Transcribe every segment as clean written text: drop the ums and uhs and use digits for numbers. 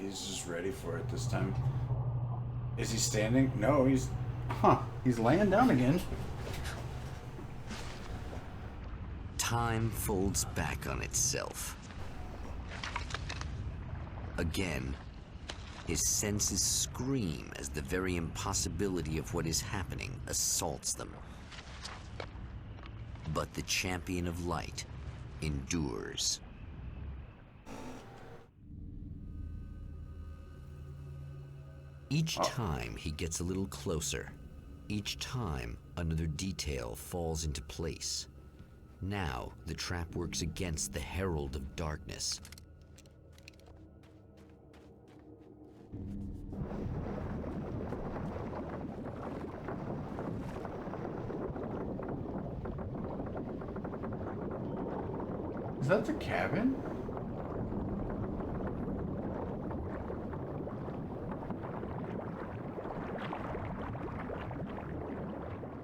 he's just ready for it this time. Is he standing? No, he's... Huh. He's laying down again. Time folds back on itself. Again, his senses scream as the very impossibility of what is happening assaults them. But the champion of light endures. Each time he gets a little closer, each time another detail falls into place. Now the trap works against the herald of darkness. Is that the cabin?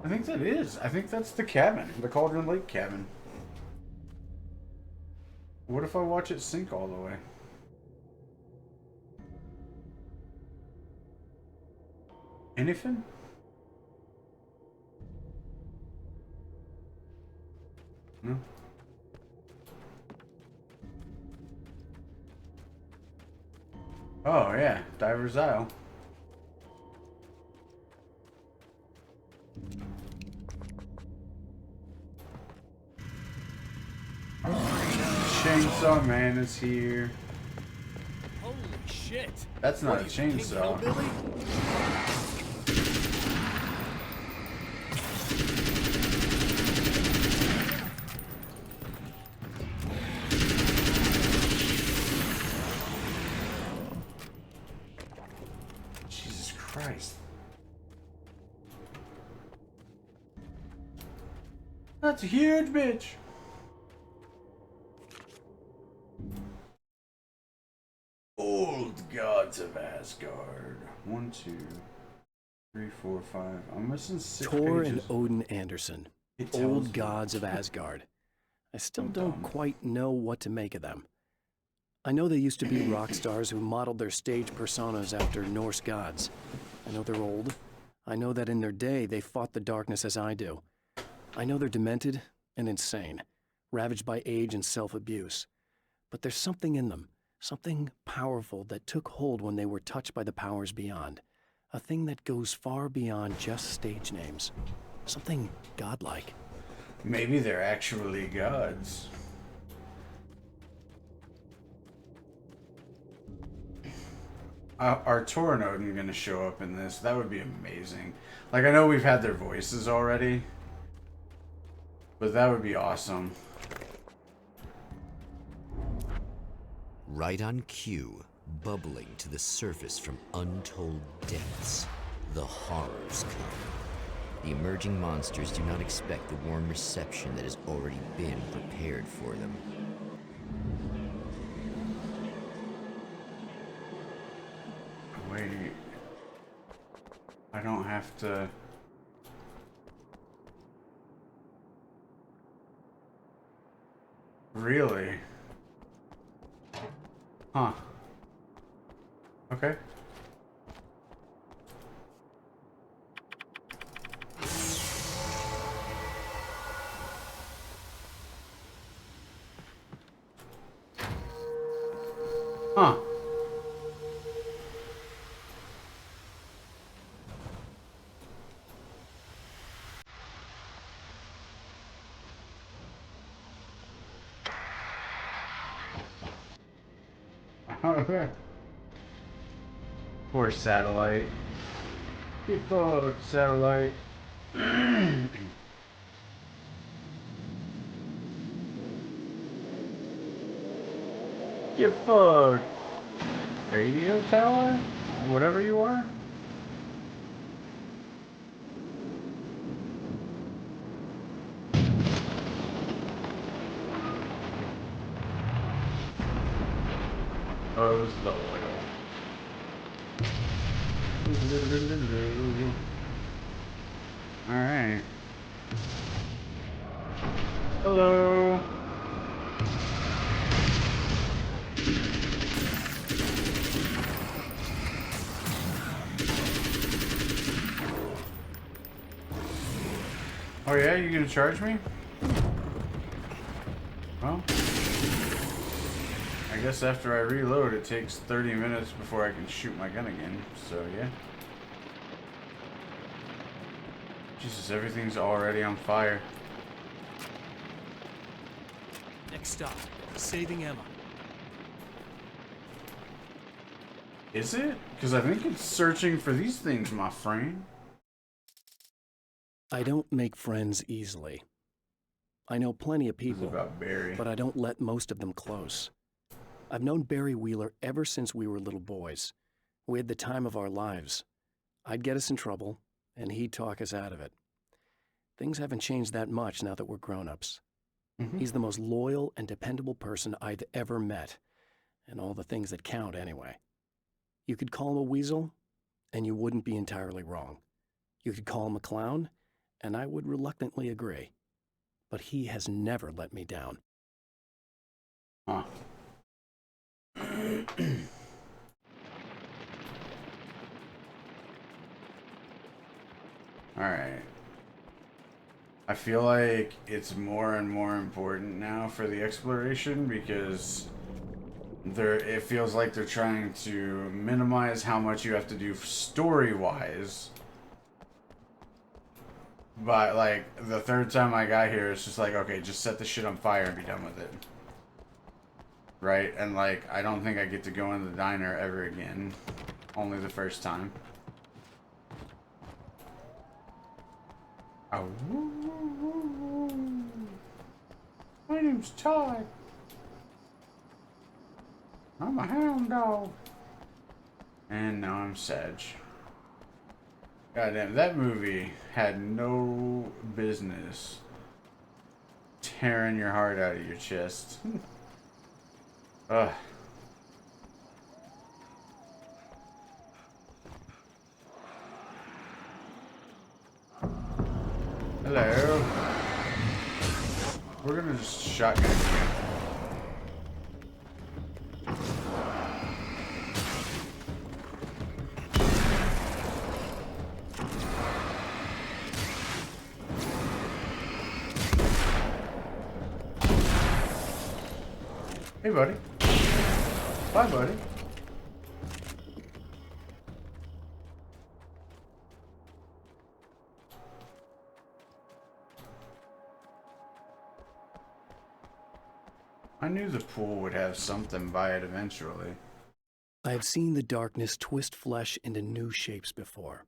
I think that is. I think that's the cabin. The Cauldron Lake cabin. What if I watch it sink all the way? Anything? No? Oh, yeah. Diver's Isle. Chainsaw Man is here. Holy shit! That's not a chainsaw. Jesus Christ. That's a huge bitch. Old gods of Asgard. 1, 2, 3, 4, 5. I'm missing 6 Thor pages. and Odin Anderson. It tells Old me. gods of Asgard. I still I'm don't dumb. quite know what to make of them. I know they used to be rock stars who modeled their stage personas after Norse gods. I know they're old. I know that in their day they fought the darkness as I do. I know they're demented and insane, ravaged by age and self-abuse. But there's something in them, something powerful that took hold when they were touched by the powers beyond. A thing that goes far beyond just stage names. Something godlike. Maybe they're actually gods. Are Thor and Odin gonna show up in this? That would be amazing. Like, I know we've had their voices already, but that would be awesome. Right on cue, bubbling to the surface from untold depths, the horrors come. The emerging monsters do not expect the warm reception that has already been prepared for them. Wait. I don't have to... Really? Huh. Okay. Huh. Okay. Poor satellite. Get fucked, satellite. Get fucked. Radio tower? Whatever you are? Oh, it was the oil. Alright. Hello. Oh yeah, you gonna charge me? Well, I guess after I reload, it takes 30 minutes before I can shoot my gun again. So yeah. Jesus, everything's already on fire. Next stop, saving Emma. Is it? Because I think it's searching for these things, my friend. I don't make friends easily. I know plenty of This is people, about Barry. but I don't let most of them close. I've known Barry Wheeler ever since we were little boys. We had the time of our lives. I'd get us in trouble, and he'd talk us out of it. Things haven't changed that much now that we're grown-ups. He's the most loyal and dependable person I've ever met, and all the things that count anyway. You could call him a weasel, and you wouldn't be entirely wrong. You could call him a clown, and I would reluctantly agree. But he has never let me down. Huh. Alright. I feel like it's more and more important now for the exploration because it feels like they're trying to minimize how much you have to do story-wise. But, like, the third time I got here, it's just like, okay, just set the shit on fire and be done with it. Right? And, like, I don't think I get to go in the diner ever again. Only the first time. Oh. My name's Todd. I'm a hound dog. And now I'm Sedge. Goddamn, that movie had no business tearing your heart out of your chest. Ugh. Hello. We're gonna just shotgun you. Hey, buddy. Bye, buddy. I knew the pool would have something by it eventually. I have seen the darkness twist flesh into new shapes before,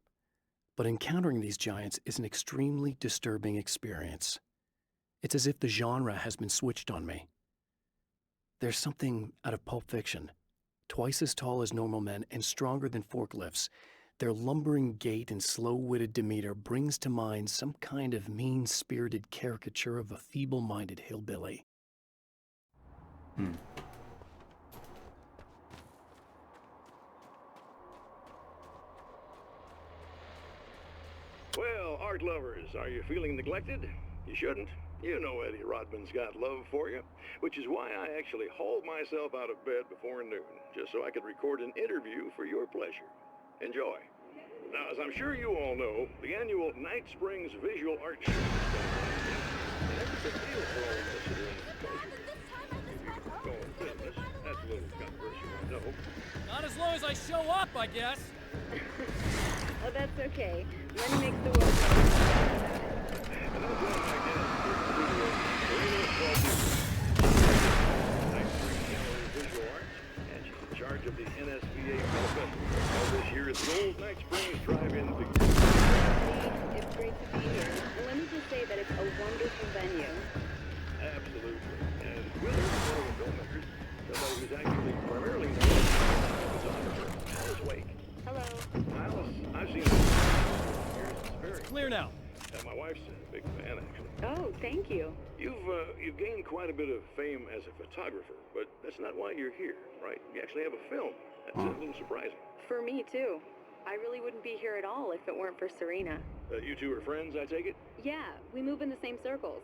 but encountering these giants is an extremely disturbing experience. It's as if the genre has been switched on me. There's something out of Pulp Fiction. Twice as tall as normal men and stronger than forklifts, their lumbering gait and slow-witted demeanor brings to mind some kind of mean-spirited caricature of a feeble-minded hillbilly. Well, art lovers, are you feeling neglected? You shouldn't. You know Eddie Rodman's got love for you, which is why I actually hauled myself out of bed before noon, just so I could record an interview for your pleasure. Enjoy. Now, as I'm sure you all know, the annual Night Springs Visual Art Show is and that's a big deal for all of us that are in the culture. If you could call it business, that's a little controversial, I know. Not as long as I show up, I guess. Oh, that's okay. Money makes the world go round. And I'm glad my guest is studio, Serena Baldwin. Night Springs Gallery of Visual Arts, and she's in charge of the NSVA Film Festival. Well, this year it's the Old Night Springs Drive-In Picture. It's great to be here. Well, let me just say that it's a wonderful venue. Absolutely. And with her, one of the filmmakers, somebody who's actually primarily known as a photographer, Alice Wake. Hello. Alice, I've seen her years. It's very Clear now. my wife's a big fan, actually. Oh, thank you. You've gained quite a bit of fame as a photographer, but that's not why you're here, right? You actually have a film. That's a little surprising. For me, too. I really wouldn't be here at all if it weren't for Serena. You two are friends, I take it? Yeah, we move in the same circles.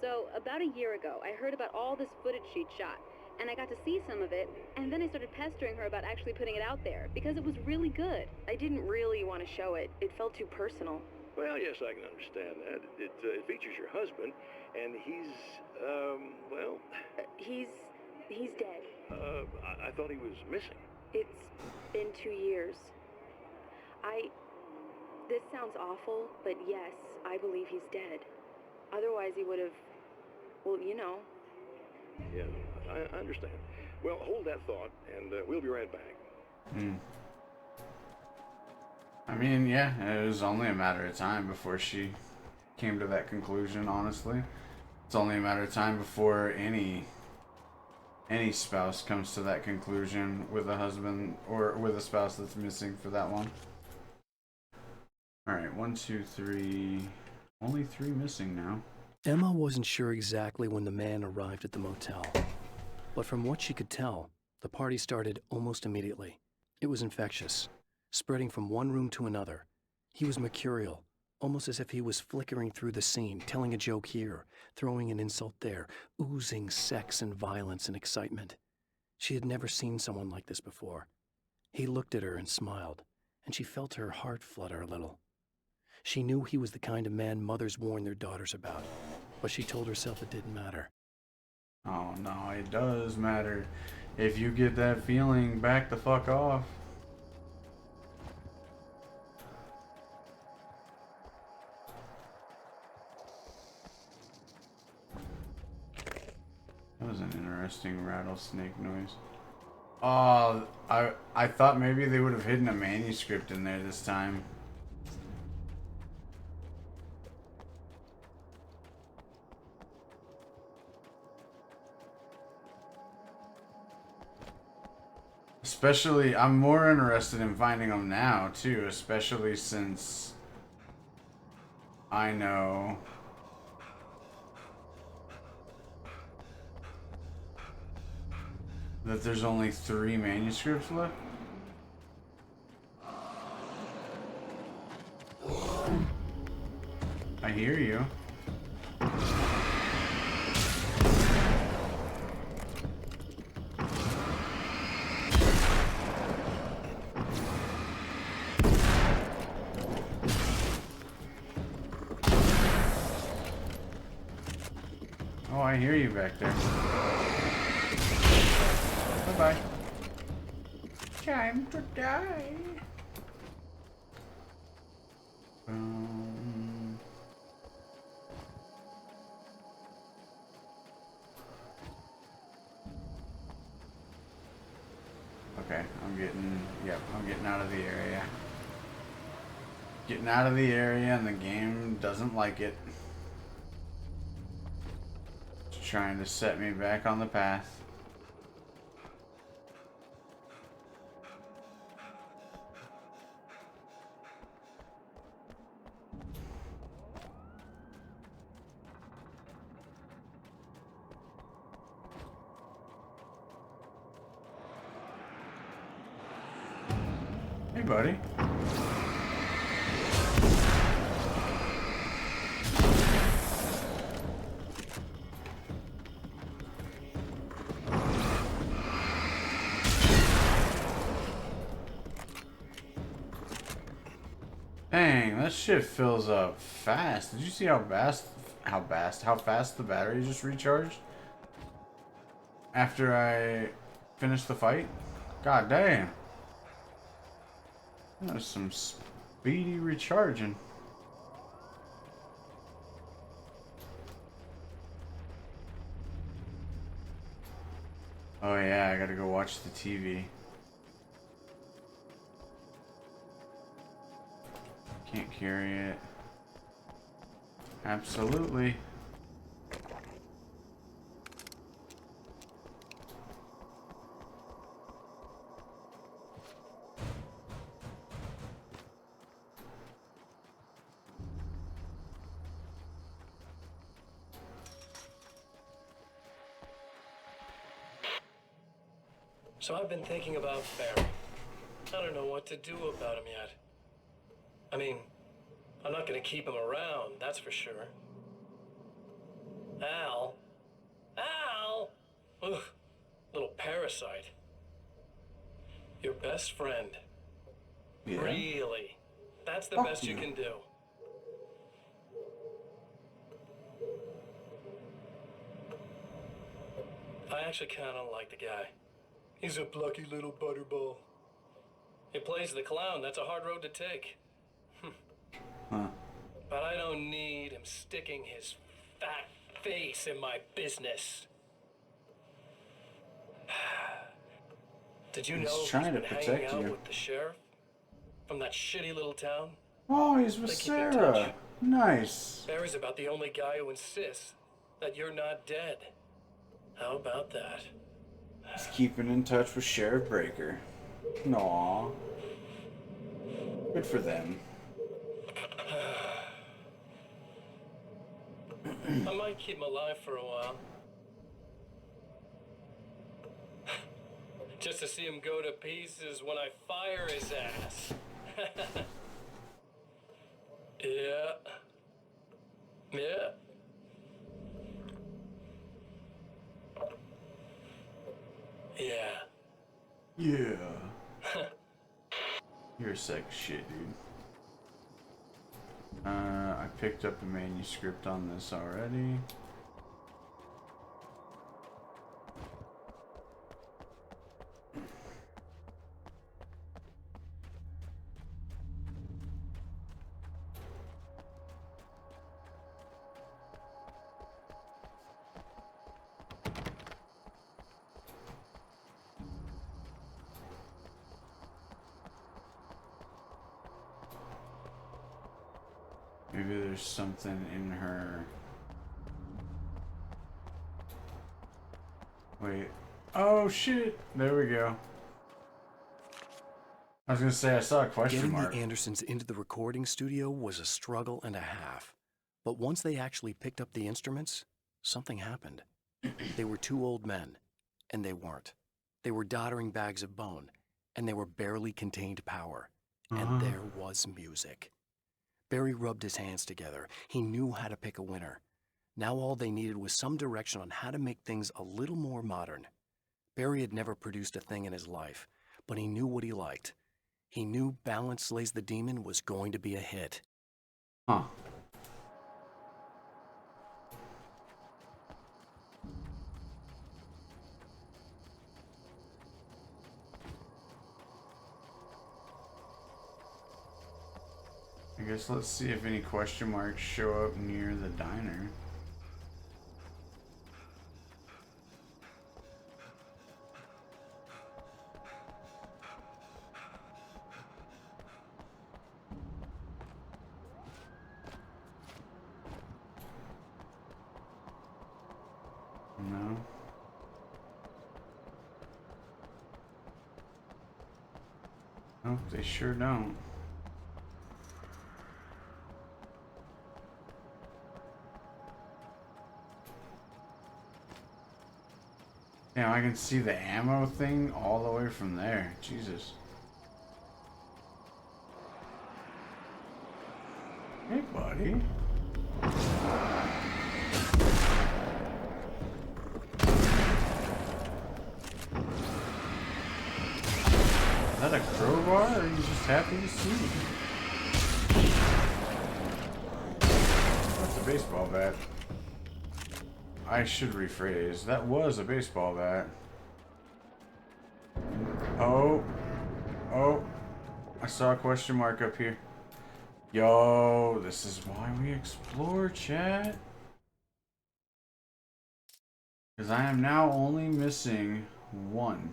So, about a year ago, I heard about all this footage she'd shot, and I got to see some of it, and then I started pestering her about actually putting it out there, because it was really good. I didn't really want to show it. It felt too personal. Well, yes, I can understand that. It features your husband, and he's, well, He's dead. I thought he was missing. It's been 2 years. This sounds awful, but yes, I believe he's dead. Otherwise he would have, well, you know. Yeah, I understand. Well, hold that thought, and we'll be right back. I mean, yeah, it was only a matter of time before she came to that conclusion, honestly. It's only a matter of time before any spouse comes to that conclusion with a husband or with a spouse that's missing for that long. Alright, 1, 2, 3. Only 3 missing now. Emma wasn't sure exactly when the man arrived at the motel, but from what she could tell, the party started almost immediately. It was infectious, spreading from one room to another. He was mercurial, almost as if he was flickering through the scene, telling a joke here, throwing an insult there, oozing sex and violence and excitement. She had never seen someone like this before. He looked at her and smiled, and she felt her heart flutter a little. She knew he was the kind of man mothers warn their daughters about, but she told herself it didn't matter. Oh no, it does matter. If you get that feeling, back the fuck off. That was an interesting rattlesnake noise. Oh, I thought maybe they would have hidden a manuscript in there this time. Especially, I'm more interested in finding them now, too. Especially since I know that there's only 3 manuscripts left. I hear you. Oh, I hear you back there. Bye-bye. Time to die. Okay, I'm getting out of the area. Getting out of the area, and the game doesn't like it. It's trying to set me back on the path. Hey, buddy. Dang, that shit fills up fast. Did you see how fast the battery just recharged? After I finished the fight? God damn. That was some speedy recharging. Oh yeah, I gotta go watch the TV. Can't carry it. Absolutely. So I've been thinking about Barry. I don't know what to do about him yet. I mean, I'm not gonna keep him around, that's for sure. Al? Ugh, little parasite. Your best friend. Yeah. Really? That's the Fuck best you you. can do. actually kind of like the guy. He's a plucky little butterball. He plays the clown. That's a hard road to take. Huh. But I don't need him sticking his fat face in my business. Did you He's know trying he's to been hanging protect out you. with the sheriff from that shitty little town? Oh, he's with They keep in Sarah. touch. Nice. Barry's about the only guy who insists that you're not dead. How about that? He's keeping in touch with Sheriff Breaker. Aw. Good for them. I might keep him alive for a while. Just to see him go to pieces when I fire his ass. Yeah. Yeah. Yeah. Yeah. You're a sick shit, dude. I picked up a manuscript on this already. Maybe there's something in her. Wait. Oh shit! There we go. I was gonna say I saw a question Getting mark. the Andersons into the recording studio was a struggle and a half. But once they actually picked up the instruments, something happened. They were two old men, and they weren't. They were doddering bags of bone, and they were barely contained power. And there was music. Barry rubbed his hands together. He knew how to pick a winner. Now all they needed was some direction on how to make things a little more modern. Barry had never produced a thing in his life, but he knew what he liked. He knew Balance Slays the Demon was going to be a hit. Huh. I guess let's see if any question marks show up near the diner. No. Nope, they sure don't. Damn, I can see the ammo thing all the way from there. Jesus. Hey, buddy. Is that a crowbar, or are you just happy to see me? That's a baseball bat. I should rephrase. That was a baseball bat. Oh. Oh. I saw a question mark up here. Yo, this is why we explore, chat. Because I am now only missing one.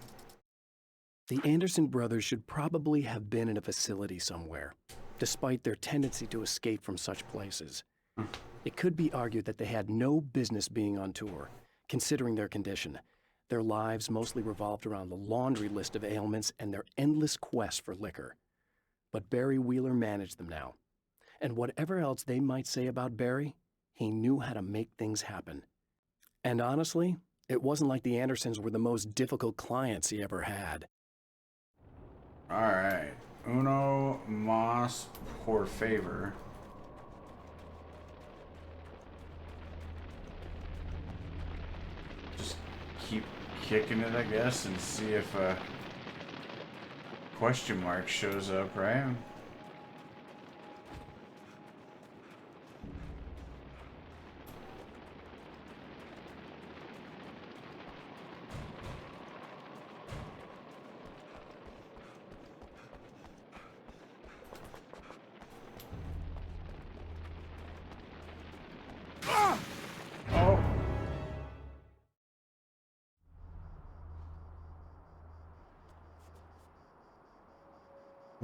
The Anderson brothers should probably have been in a facility somewhere, despite their tendency to escape from such places. It could be argued that they had no business being on tour, considering their condition. Their lives mostly revolved around the laundry list of ailments and their endless quest for liquor. But Barry Wheeler managed them now. And whatever else they might say about Barry, he knew how to make things happen. And honestly, it wasn't like the Andersons were the most difficult clients he ever had. Alright. Uno mas por favor. Just keep kicking it, I guess, and see if a question mark shows up, right?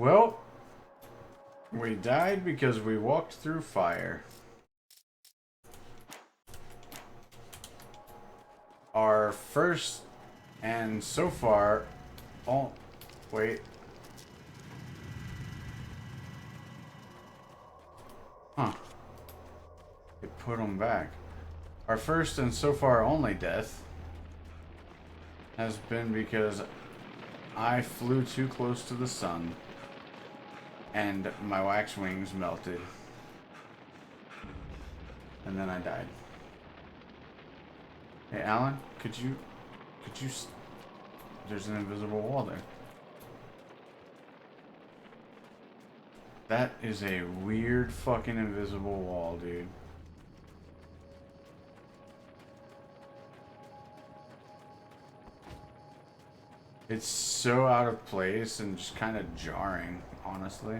Well, we died because we walked through fire. Our first and so far... Oh, wait. Huh. It put them back. Our first and so far only death has been because I flew too close to the sun and my wax wings melted. And then I died. Hey, Alan, could you, there's an invisible wall there. That is a weird fucking invisible wall, dude. It's so out of place and just kind of jarring, honestly.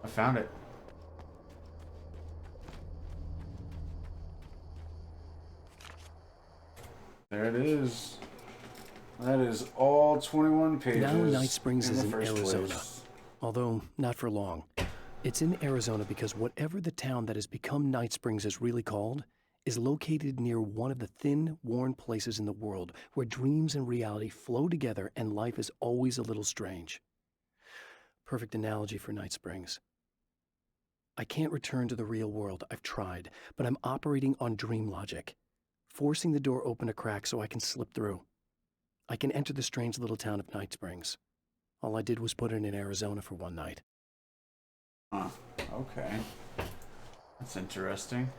I found it. There it is. That is all 21 pages. Now Night Springs is in first Arizona. place. Although, not for long. It's in Arizona because whatever the town that has become Night Springs is really called is located near one of the thin, worn places in the world where dreams and reality flow together and life is always a little strange. Perfect analogy for Night Springs. I can't return to the real world. I've tried, but I'm operating on dream logic, forcing the door open a crack so I can slip through. I can enter the strange little town of Night Springs. All I did was put it in Arizona for one night. Huh. Okay. That's interesting.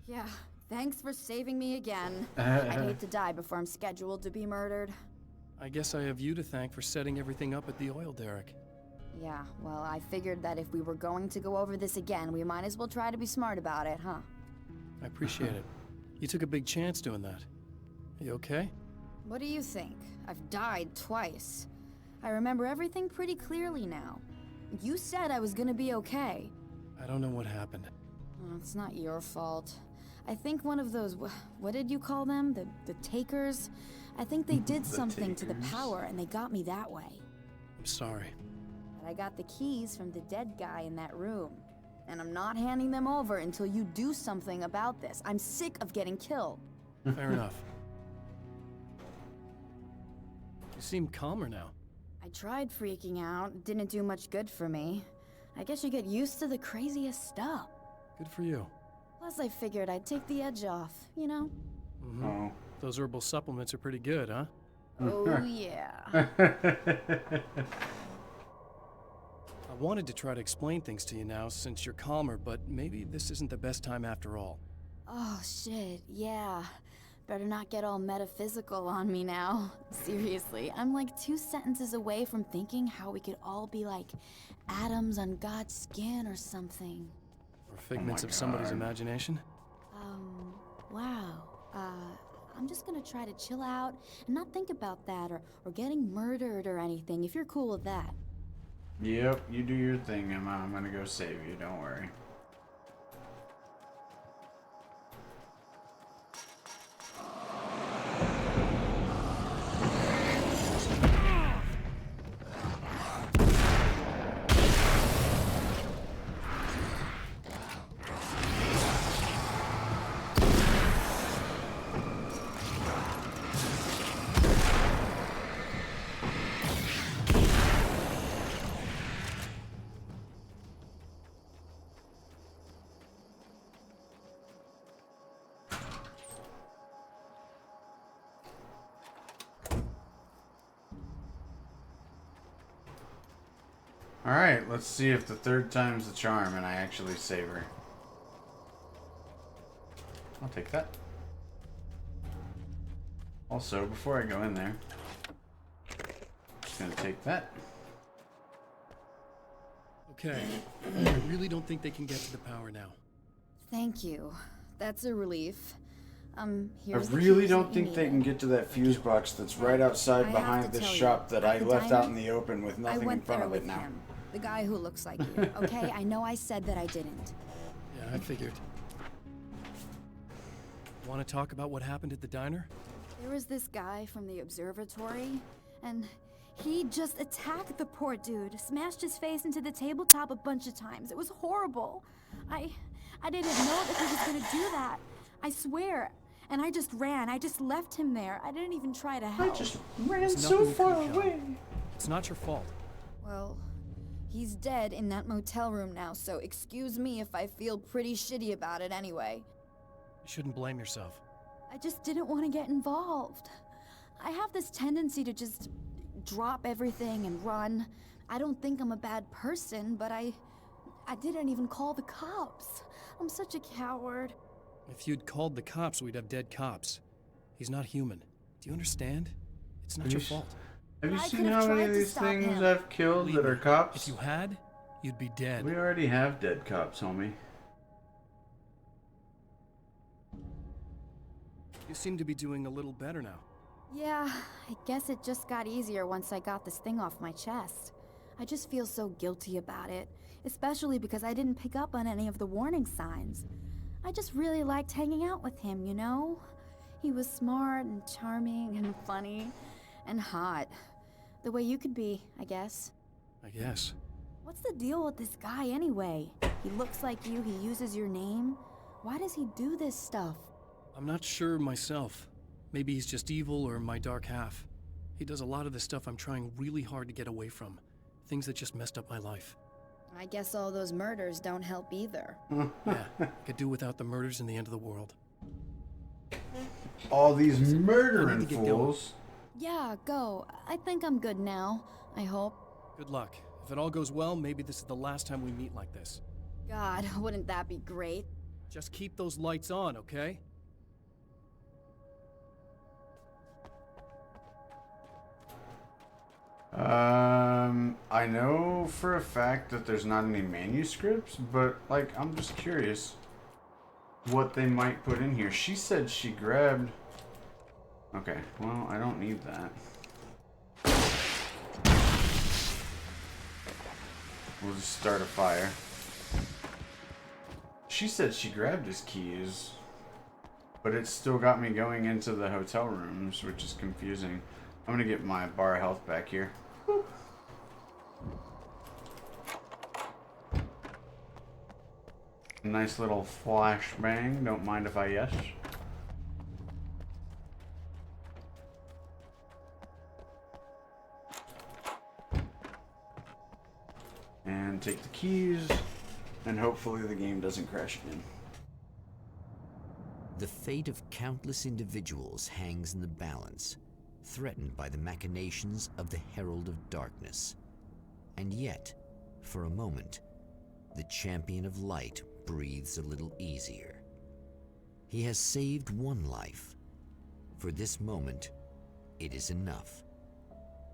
Yeah, thanks for saving me again. I'd hate to die before I'm scheduled to be murdered. I guess I have you to thank for setting everything up at the oil derrick. Yeah, well, I figured that if we were going to go over this again, we might as well try to be smart about it, huh? I appreciate it. You took a big chance doing that. You okay? What do you think? I've died twice. I remember everything pretty clearly now. You said I was gonna be okay. I don't know what happened. Oh, it's not your fault. I think one of those, what did you call them? The takers? I think they did something to the power and they got me that way. I'm sorry. But I got the keys from the dead guy in that room. And I'm not handing them over until you do something about this. I'm sick of getting killed. Fair enough. You seem calmer now. I tried freaking out. Didn't do much good for me. I guess you get used to the craziest stuff. Good for you. Plus, I figured I'd take the edge off, you know? Mm-hmm. Oh. Those herbal supplements are pretty good, huh? Oh, yeah. I wanted to try to explain things to you now since you're calmer, but maybe this isn't the best time after all. Oh, shit, yeah. Better not get all metaphysical on me now. Seriously, I'm like 2 sentences away from thinking how we could all be like atoms on God's skin or something. Or figments of somebody's imagination? Wow. I'm just gonna try to chill out and not think about that or getting murdered or anything, if you're cool with that. Yep, you do your thing, Emma. I'm gonna go save you, don't worry. Alright, let's see if the third time's the charm and I actually save her. I'll take that. Also, before I go in there, just gonna take that. Okay. I really don't think they can get to the power now. Thank you. That's a relief. I Here's the really keys don't that you think they can needed. get to that fuse box that's right outside I have behind to this tell you, shop that I at the left diner, out in the open with I nothing in went front there of it with now. him, the guy who looks like you. Okay, I know I said that I didn't. Yeah, I figured. Want to talk about what happened at the diner? There was this guy from the observatory, and he just attacked the poor dude, smashed his face into the tabletop a bunch of times. It was horrible. I didn't know that he was gonna do that. I swear. And I just ran. I just left him there. I didn't even try to help. I just ran There's so nothing you far could've done. away. It's not your fault. Well, he's dead in that motel room now, so excuse me if I feel pretty shitty about it anyway. You shouldn't blame yourself. I just didn't want to get involved. I have this tendency to just drop everything and run. I don't think I'm a bad person, but I didn't even call the cops. I'm such a coward. If you'd called the cops, we'd have dead cops. He's not human. Do you understand? It's not Have your you s- fault. Have you I seen could've how many tried of to these stop things him. I've killed Believe that are me, cops? If you had, you'd be dead. We already have dead cops, homie. You seem to be doing a little better now. Yeah, I guess it just got easier once I got this thing off my chest. I just feel so guilty about it, especially because I didn't pick up on any of the warning signs. I just really liked hanging out with him, you know? He was smart and charming and funny and hot. The way you could be, I guess. I guess. What's the deal with this guy anyway? He looks like you, he uses your name. Why does he do this stuff? I'm not sure myself. Maybe he's just evil or my dark half. He does a lot of the stuff I'm trying really hard to get away from. Things that just messed up my life. I guess all those murders don't help either. Yeah, I could do without the murders and the end of the world. All these I murdering need to get going. fools. Yeah, go. I think I'm good now. I hope. Good luck. If it all goes well, maybe this is the last time we meet like this. God, wouldn't that be great? Just keep those lights on, okay? I know for a fact that there's not any manuscripts, but, like, I'm just curious what they might put in here. She said she grabbed... Okay, well, I don't need that. We'll just start a fire. She said she grabbed his keys, but it's still got me going into the hotel rooms, which is confusing. I'm gonna get my bar health back here. Woo. Nice little flashbang. Don't mind if I yes. And take the keys, and hopefully the game doesn't crash again. The fate of countless individuals hangs in the balance, threatened by the machinations of the Herald of Darkness. And yet, for a moment, the Champion of Light breathes a little easier. He has saved one life. For this moment, it is enough.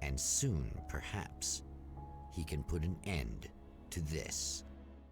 And soon, perhaps, he can put an end to this.